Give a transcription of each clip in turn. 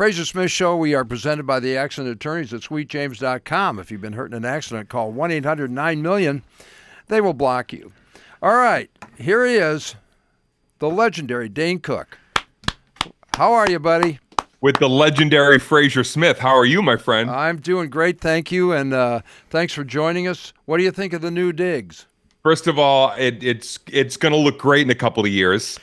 Frazer Smith Show. We are presented by the accident attorneys at sweetjames.com. If you've been hurt in an accident, call 1-800-9-MILLION. They will block you. All right, here he is, the legendary Dane Cook. How are you, buddy? With the legendary Frazer Smith. How are you, my friend? I'm doing great, thank you, and thanks for joining us. What do you think of the new digs? First of all, it's going to look great in a couple of years.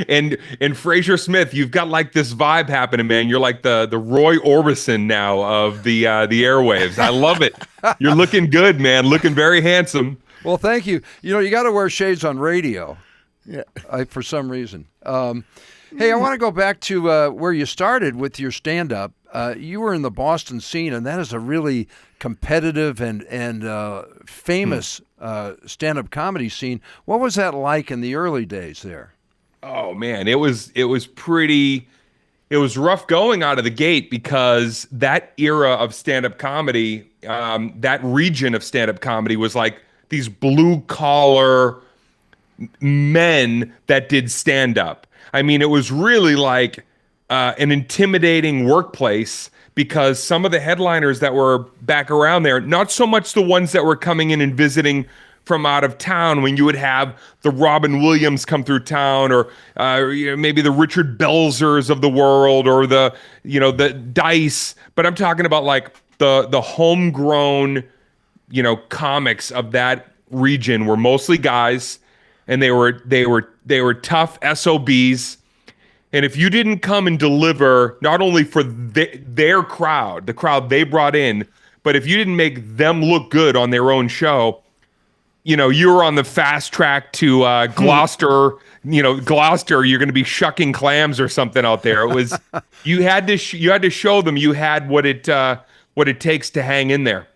And Frazer Smith, you've got like this vibe happening, man. You're like the Roy Orbison now of the airwaves. I love it. You're looking good, man. Looking very handsome. Well, thank you. You know, you got to wear shades on radio. Yeah, for some reason. Hey, I want to go back to where you started with your stand-up. You were in the Boston scene, and that is a really competitive and famous stand-up comedy scene. What was that like in the early days there? Oh man, it was rough going out of the gate because that era of stand-up comedy, that region of stand-up comedy was like these blue-collar men that did stand-up. I mean, it was really like an intimidating workplace because some of the headliners that were back around there, not so much the ones that were coming in and visiting from out of town, when you would have the Robin Williams come through town, or maybe the Richard Belzers of the world, or the Dice. But I'm talking about like the homegrown, comics of that region were mostly guys, and they were tough SOBs. And if you didn't come and deliver not only for their crowd, the crowd they brought in, but if you didn't make them look good on their own show, you were on the fast track to Gloucester. Gloucester, you're going to be shucking clams or something out there. It was you had to show them you had what it takes to hang in there.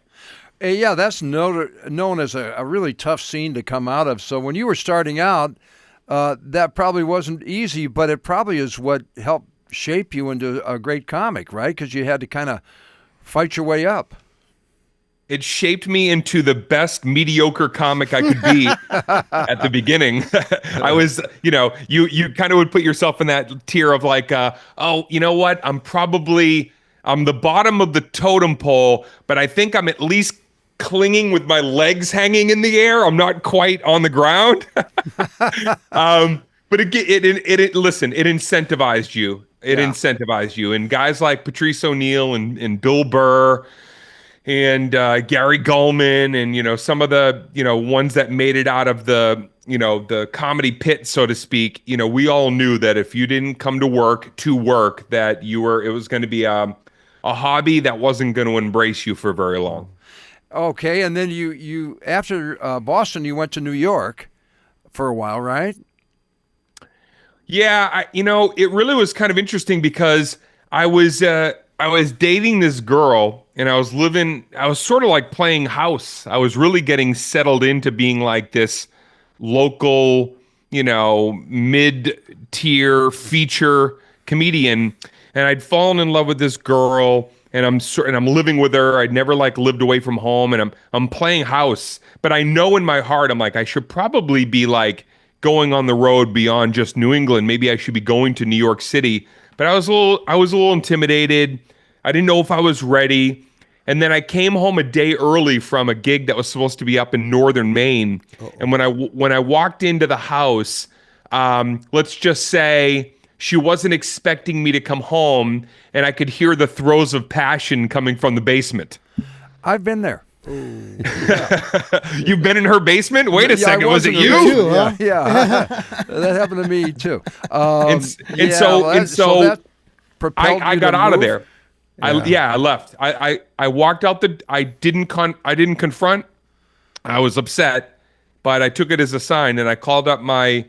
Yeah, that's known as a really tough scene to come out of. So when you were starting out, that probably wasn't easy, but it probably is what helped shape you into a great comic, right? Because you had to kind of fight your way up. It shaped me into the best mediocre comic I could be at the beginning. I was, you kind of would put yourself in that tier of like, oh, you know what? I'm the bottom of the totem pole, but I think I'm at least clinging with my legs hanging in the air. I'm not quite on the ground. But listen, it incentivized you. It incentivized you. And guys like Patrice O'Neill and Bill Burr and Gary Gulman and, some of the, ones that made it out of the comedy pit, so to speak, we all knew that if you didn't come to work, that it was going to be a hobby that wasn't going to embrace you for very long. Okay, and then you after Boston, you went to New York for a while, right? Yeah, it really was kind of interesting because I was dating this girl, and I was sort of like playing house. I was really getting settled into being like this local, mid-tier feature comedian, and I'd fallen in love with this girl. And I'm living with her. I'd never lived away from home, and I'm playing house. But I know in my heart, I'm like, I should probably be going on the road beyond just New England. Maybe I should be going to New York City. But I was a little intimidated. I didn't know if I was ready. And then I came home a day early from a gig that was supposed to be up in northern Maine. Uh-oh. And when I walked into the house, let's just say she wasn't expecting me to come home, and I could hear the throes of passion coming from the basement. I've been there. You've been in her basement? Wait a second, was it you? Too, huh? Yeah. That happened to me too. So I got out of there. Yeah. I left. I walked out I didn't confront. I was upset, but I took it as a sign, and I called up my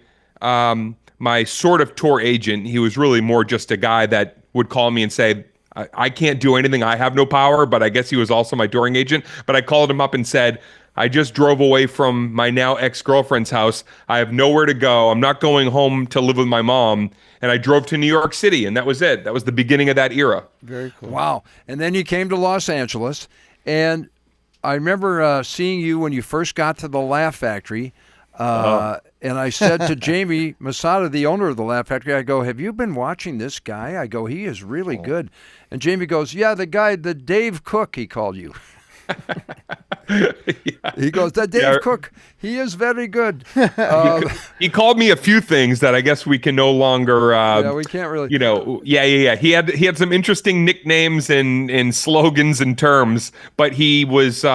sort of tour agent. He was really more just a guy that would call me and say, I can't do anything. I have no power, but I guess he was also my touring agent. But I called him up and said, I just drove away from my now ex-girlfriend's house. I have nowhere to go. I'm not going home to live with my mom. And I drove to New York City, and that was it. That was the beginning of that era. Very cool. Wow. And then you came to Los Angeles, and I remember seeing you when you first got to the Laugh Factory. And I said to Jamie Masada, the owner of the Laugh Factory, I go, have you been watching this guy? I go, he is really good. And Jamie goes, yeah, the guy, the Dave Cook, he called you. He goes, that Dave Cook, he is very good. He called me a few things that I guess we can no longer. We can't really. He had some interesting nicknames and slogans and terms, but he was.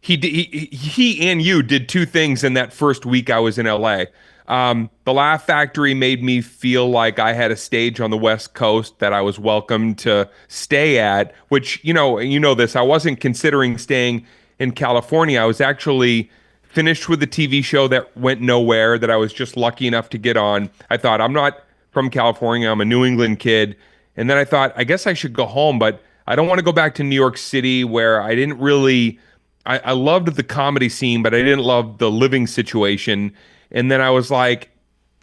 He and you did two things in that first week I was in LA. The Laugh Factory made me feel like I had a stage on the West Coast that I was welcome to stay at, which, you know this, I wasn't considering staying in California. I was actually finished with the TV show that went nowhere that I was just lucky enough to get on. I thought, I'm not from California, I'm a New England kid. And then I thought, I guess I should go home, but I don't want to go back to New York City where I didn't really... I loved the comedy scene, but I didn't love the living situation. And then I was like,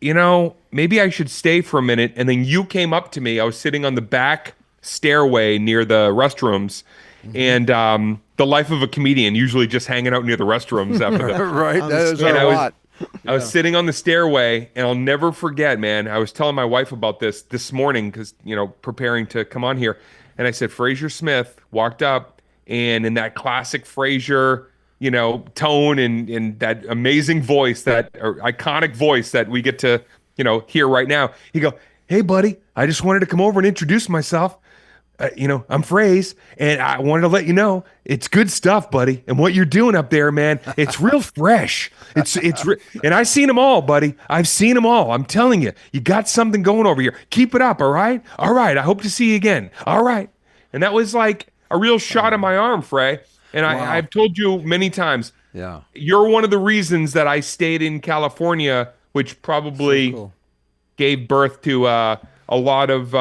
maybe I should stay for a minute. And then you came up to me. I was sitting on the back stairway near the restrooms. And the life of a comedian, usually just hanging out near the restrooms after that. Right, that is a lot. I was sitting on the stairway, and I'll never forget, man. I was telling my wife about this morning because, preparing to come on here. And I said, Frazer Smith walked up. And in that classic Frazer, tone and that amazing voice, that iconic voice that we get to, hear right now, he go, hey, buddy, I just wanted to come over and introduce myself. I'm Fraze, and I wanted to let you know it's good stuff, buddy. And what you're doing up there, man, it's real fresh. And I've seen them all, buddy. I've seen them all. I'm telling you, you got something going over here. Keep it up, all right? All right, I hope to see you again. All right. And that was like a real shot in my arm, Frey. And Wow. I've told you many times, you're one of the reasons that I stayed in California, which probably gave birth to a lot of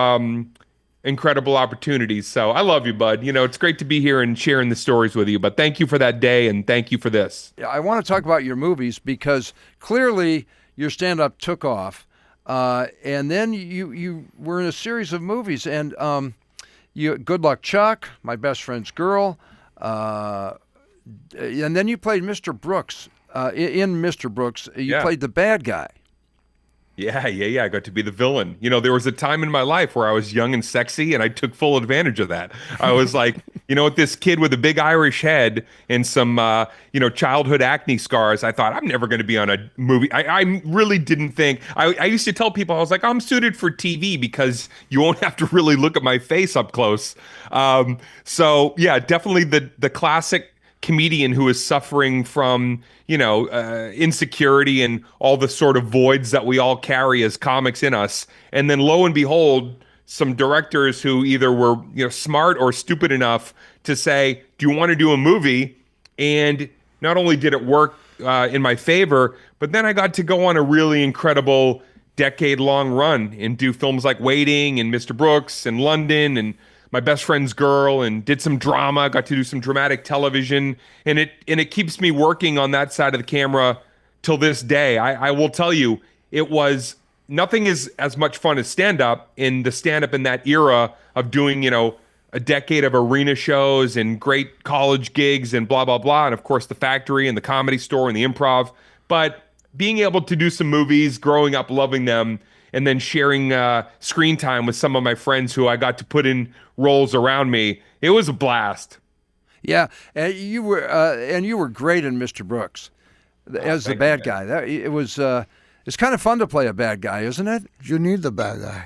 incredible opportunities. So I love you, bud. It's great to be here and sharing the stories with you. But thank you for that day, and thank you for this. I want to talk about your movies because clearly your stand-up took off. And then you were in a series of movies, and Good Luck Chuck, My Best Friend's Girl, and then you played Mr. Brooks. In Mr. Brooks, you played the bad guy. Yeah. I got to be the villain. There was a time in my life where I was young and sexy, and I took full advantage of that. I was like, with this kid with a big Irish head and some, childhood acne scars, I thought, I'm never going to be on a movie. I really didn't think. I used to tell people, I was like, I'm suited for TV because you won't have to really look at my face up close. So, yeah, definitely the classic comedian who is suffering from, insecurity and all the sort of voids that we all carry as comics in us. And then lo and behold, some directors who either were, smart or stupid enough to say, do you want to do a movie? And not only did it work in my favor, but then I got to go on a really incredible decade-long run and do films like Waiting and Mr. Brooks and London and My Best Friend's Girl, and did some drama, got to do some dramatic television, and it keeps me working on that side of the camera till this day. I will tell you, it was nothing is as much fun as stand-up in that era of doing, a decade of arena shows and great college gigs and blah, blah, blah, and of course the Factory and the Comedy Store and the Improv. But being able to do some movies, growing up loving them, and then sharing screen time with some of my friends who I got to put in roles around me. It was a blast. Yeah, and you were great in Mr. Brooks as the bad guy. It's kind of fun to play a bad guy, isn't it? You need the bad guy.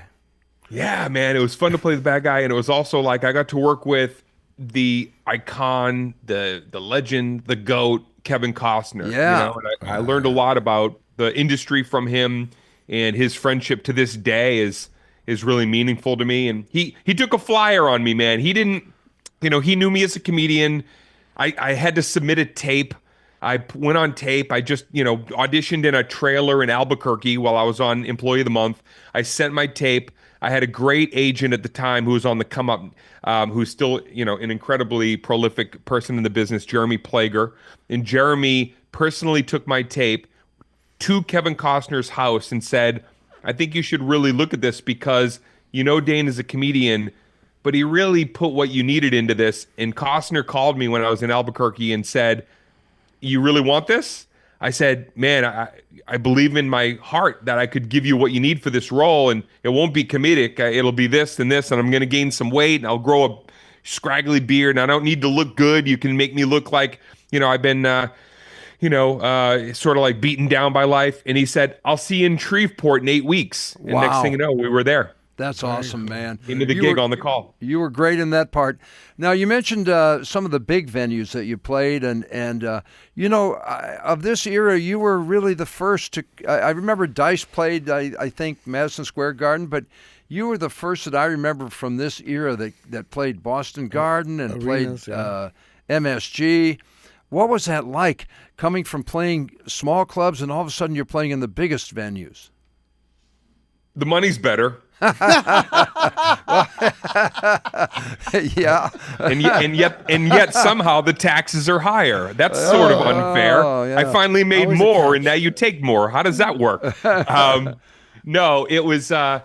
Yeah, man, it was fun to play the bad guy, and it was also like I got to work with the icon, the legend, the GOAT, Kevin Costner. Yeah, and I learned a lot about the industry from him. And his friendship to this day is really meaningful to me. And he took a flyer on me, man. He didn't, he knew me as a comedian. I had to submit a tape. I went on tape. I just, auditioned in a trailer in Albuquerque while I was on Employee of the Month. I sent my tape. I had a great agent at the time who was on the come up, who's still, an incredibly prolific person in the business, Jeremy Plager. And Jeremy personally took my tape to Kevin Costner's house and said, I think you should really look at this because Dane is a comedian, but he really put what you needed into this. And Costner called me when I was in Albuquerque and said, you really want this? I said, man, I believe in my heart that I could give you what you need for this role, and it won't be comedic. It'll be this and this, and I'm going to gain some weight, and I'll grow a scraggly beard, and I don't need to look good. You can make me look like, I've been, sort of like beaten down by life. And he said, I'll see you in Shreveport in 8 weeks. And next thing you know, we were there. That's awesome, man. Into the gig on the call. You were great in that part. Now, you mentioned some of the big venues that you played, and of this era, you were really the first to. I remember Dice played, I think, Madison Square Garden, but you were the first that I remember from this era that played Boston Garden and Arenas, played MSG. What was that like, coming from playing small clubs and all of a sudden you're playing in the biggest venues? The money's better. Yeah. and yet somehow the taxes are higher. That's sort of unfair. Yeah. I finally made more, and now you take more. How does that work? No, it was a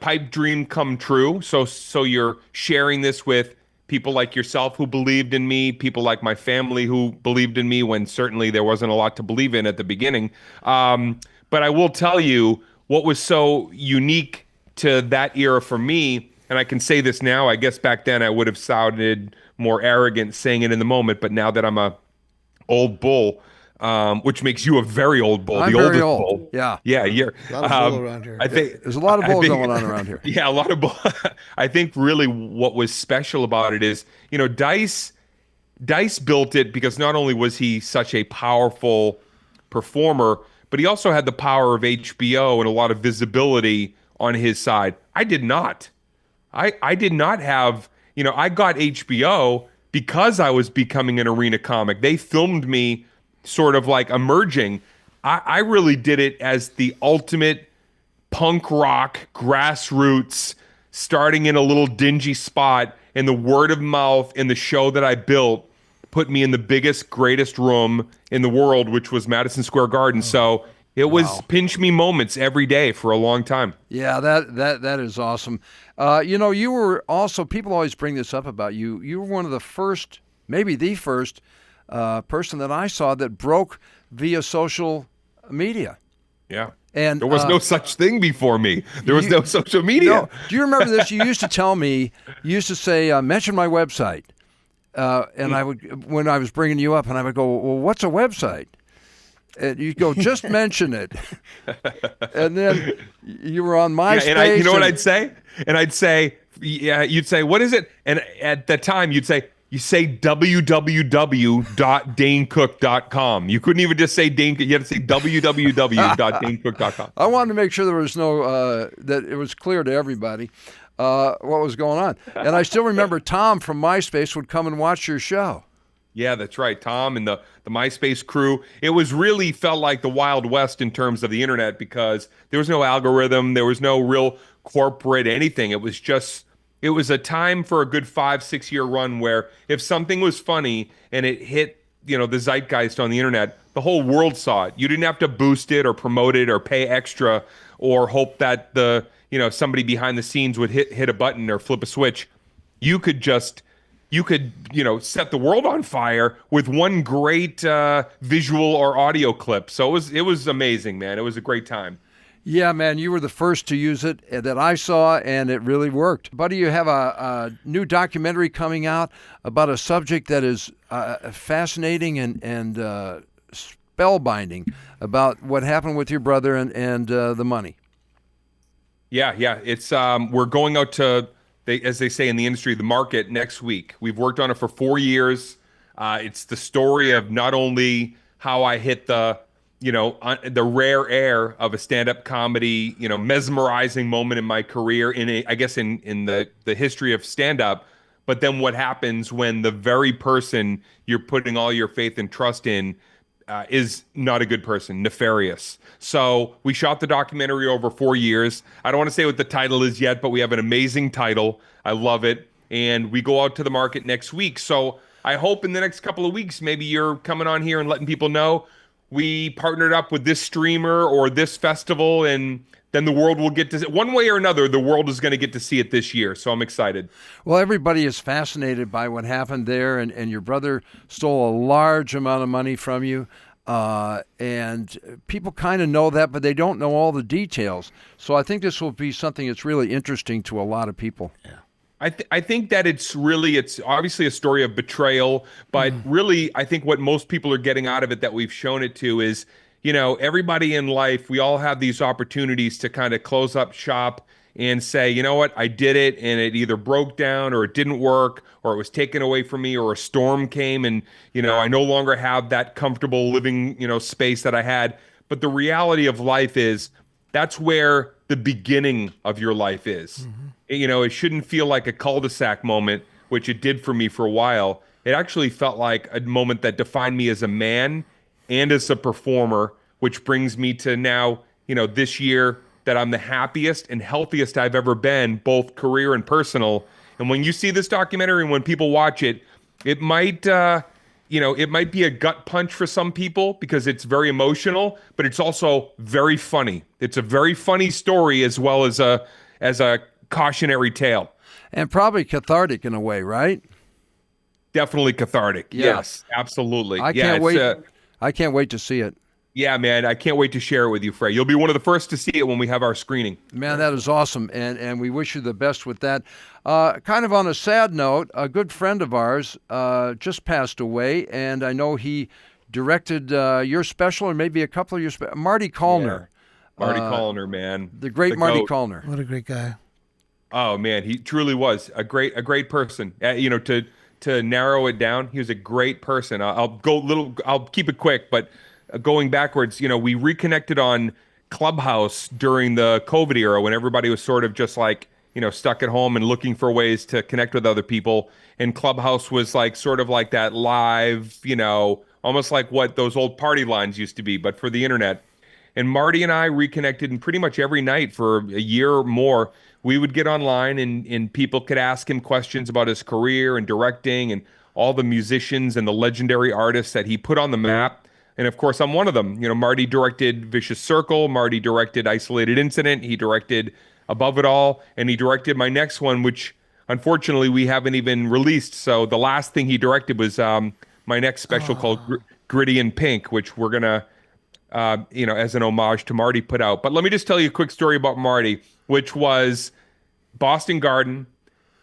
pipe dream come true. So you're sharing this with people like yourself who believed in me, people like my family who believed in me when certainly there wasn't a lot to believe in at the beginning. But I will tell you, what was so unique to that era for me, and I can say this now, I guess back then I would have sounded more arrogant saying it in the moment, but now that I'm a old bull, which makes you a very old bull, I'm the very oldest old. bull. Yeah. Yeah, you're. A lot of bull around here. I think There's a lot of bull going on around here. Yeah, a lot of bull. I think really what was special about it is, Dice built it because not only was he such a powerful performer, but he also had the power of HBO and a lot of visibility on his side. I did not. I did not have, I got HBO because I was becoming an arena comic. They filmed me sort of like emerging. I really did it as the ultimate punk rock grassroots, starting in a little dingy spot, and the word of mouth and the show that I built put me in the biggest, greatest room in the world, which was Madison Square Garden. So it was pinch me moments every day for a long time. Yeah, that is awesome. You were also, people always bring this up about you. You were one of the first, maybe the first person that I saw that broke via social media. Yeah. And there was no such thing before me. There was no social media. No. Do you remember this? You used to tell me, you used to say, mention my website. And I would, when I was bringing you up, and I would go, well, what's a website? And you go, just mention it. And then you were on MySpace. Yeah, and you know what I'd say? And I'd say, you'd say, what is it? And at that time, you say www.danecook.com. You couldn't even just say Dane. You had to say www.danecook.com. I wanted to make sure there was no, that it was clear to everybody what was going on. And I still remember Tom from MySpace would come and watch your show. Yeah, that's right. Tom and the MySpace crew. It was really felt like the Wild West in terms of the internet because there was no algorithm. There was no real corporate anything. It was a time for a good 5-6 year run where if something was funny and it hit, the zeitgeist on the internet, the whole world saw it. You didn't have to boost it or promote it or pay extra or hope that somebody behind the scenes would hit a button or flip a switch. You could set the world on fire with one great visual or audio clip. So it was amazing, man. It was a great time. Yeah, man, you were the first to use it that I saw, and it really worked. Buddy, you have a new documentary coming out about a subject that is fascinating and spellbinding about what happened with your brother and the money. Yeah. It's we're going out to, as they say in the industry, the market next week. We've worked on it for 4 years. It's the story of not only how I hit the rare air of a stand-up comedy, mesmerizing moment in my career in the history of stand-up, but then what happens when the very person you're putting all your faith and trust in is not a good person, nefarious. So we shot the documentary over 4 years. I don't want to say what the title is yet, but we have an amazing title. I love it. And we go out to the market next week. So I hope in the next couple of weeks, maybe you're coming on here and letting people know we partnered up with this streamer or this festival, and then the world will get to see, one way or another, the world is going to get to see it this year. So I'm excited. Well, everybody is fascinated by what happened there, and your brother stole a large amount of money from you. And people kind of know that, but they don't know all the details. So I think this will be something that's really interesting to a lot of people. Yeah. I think that it's obviously a story of betrayal, but really I think what most people are getting out of it that we've shown it to is, everybody in life, we all have these opportunities to kind of close up shop and say, you know what, I did it and it either broke down or it didn't work or it was taken away from me or a storm came and, I no longer have that comfortable living, space that I had. But the reality of life is that's where the beginning of your life is. It shouldn't feel like a cul-de-sac moment, which it did for me for a while. It actually felt like a moment that defined me as a man and as a performer, which brings me to now, this year that I'm the happiest and healthiest I've ever been, both career and personal. And when you see this documentary and when people watch it, it might, it might be a gut punch for some people because it's very emotional, but it's also very funny. It's a very funny story as well as a cautionary tale. And probably cathartic in a way, right? Definitely cathartic. Yeah. Yes, absolutely. I can't wait. I can't wait to see it. Yeah, man, I can't wait to share it with you, Frey. You'll be one of the first to see it when we have our screening. Man, that is awesome, and we wish you the best with that. Kind of on a sad note, a good friend of ours just passed away, and I know he directed your special, or maybe a couple of your specials. Marty Callner. Yeah. Marty Callner, man. The great Marty Callner. What a great guy. Oh, man, he truly was a great person. To narrow it down, he was a great person. I'll keep it quick, but going backwards, we reconnected on Clubhouse during the COVID era when everybody was sort of just like, stuck at home and looking for ways to connect with other people. And Clubhouse was like sort of like that live, almost like what those old party lines used to be, but for the internet. And Marty and I reconnected, and pretty much every night for a year or more, we would get online and people could ask him questions about his career and directing and all the musicians and the legendary artists that he put on the map. And of course, I'm one of them. Marty directed Vicious Circle. Marty directed Isolated Incident. He directed Above It All. And he directed my next one, which unfortunately we haven't even released. So the last thing he directed was my next special called Gritty in Pink, which we're going to, as an homage to Marty, put out. But let me just tell you a quick story about Marty, which was Boston Garden,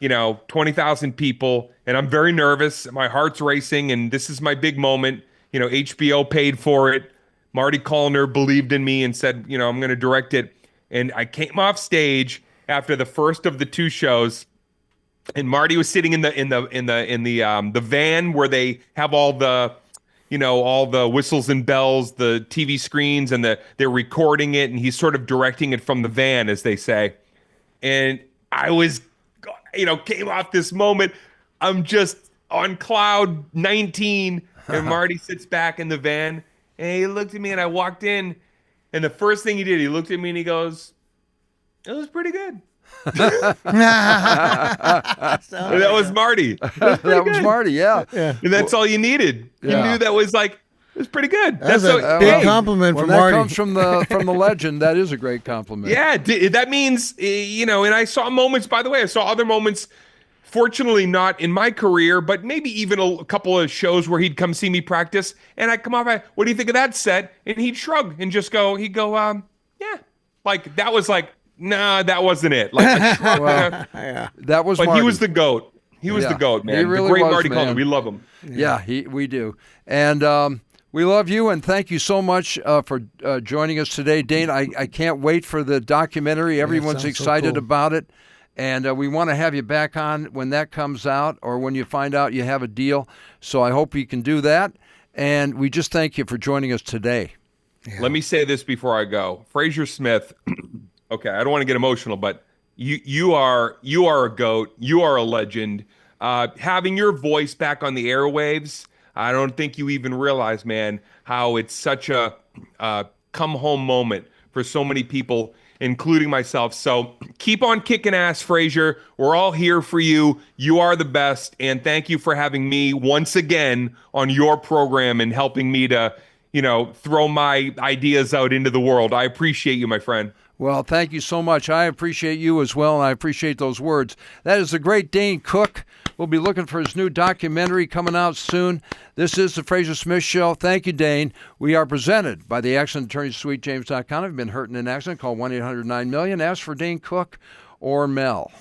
20,000 people. And I'm very nervous. My heart's racing. And this is my big moment. HBO paid for it. Marty Callner believed in me and said, I'm going to direct it. And I came off stage after the first of the two shows, and Marty was sitting in the van where they have all the, all the whistles and bells, the TV screens, and they're recording it, and he's sort of directing it from the van, as they say. And I was, came off this moment. I'm just on cloud 19. And Marty sits back in the van, and he looked at me, and I walked in, and the first thing he did, he looked at me, and he goes, "It was pretty good." That was Marty. That was Marty, yeah. And that's all you needed. You knew that was like, it was pretty good. That's a big compliment from Marty. That comes from the legend. That is a great compliment. Yeah, that means, and I saw moments, by the way, I saw other moments, fortunately not in my career, but maybe even a couple of shows where he'd come see me practice, and I'd come off, what do you think of that set? And he'd shrug and just go, yeah. Like, that was like, nah, that wasn't it. Like, that was but Marty. He was the GOAT. He was the GOAT, man. He really the great was, Marty man. Callner. We love him. Yeah, we do. And we love you, and thank you so much for joining us today. Dane, I can't wait for the documentary. Everyone's excited about it. And we want to have you back on when that comes out or when you find out you have a deal. So I hope you can do that. And we just thank you for joining us today. Yeah. Let me say this before I go. Frazer Smith, okay, I don't want to get emotional, but you are a GOAT. You are a legend. Having your voice back on the airwaves, I don't think you even realize, man, how it's such a come home moment for so many people, including myself. So keep on kicking ass, Frazer. We're all here for you. You are the best. And thank you for having me once again on your program and helping me to, throw my ideas out into the world. I appreciate you, my friend. Well, thank you so much. I appreciate you as well, and I appreciate those words. That is the great Dane Cook. We'll be looking for his new documentary coming out soon. This is the Frazer Smith Show. Thank you, Dane. We are presented by the Accident Attorney Suite, James.com. If you've been hurt in an accident, call 1-800-9-MILLION. Ask for Dane Cook or Mel.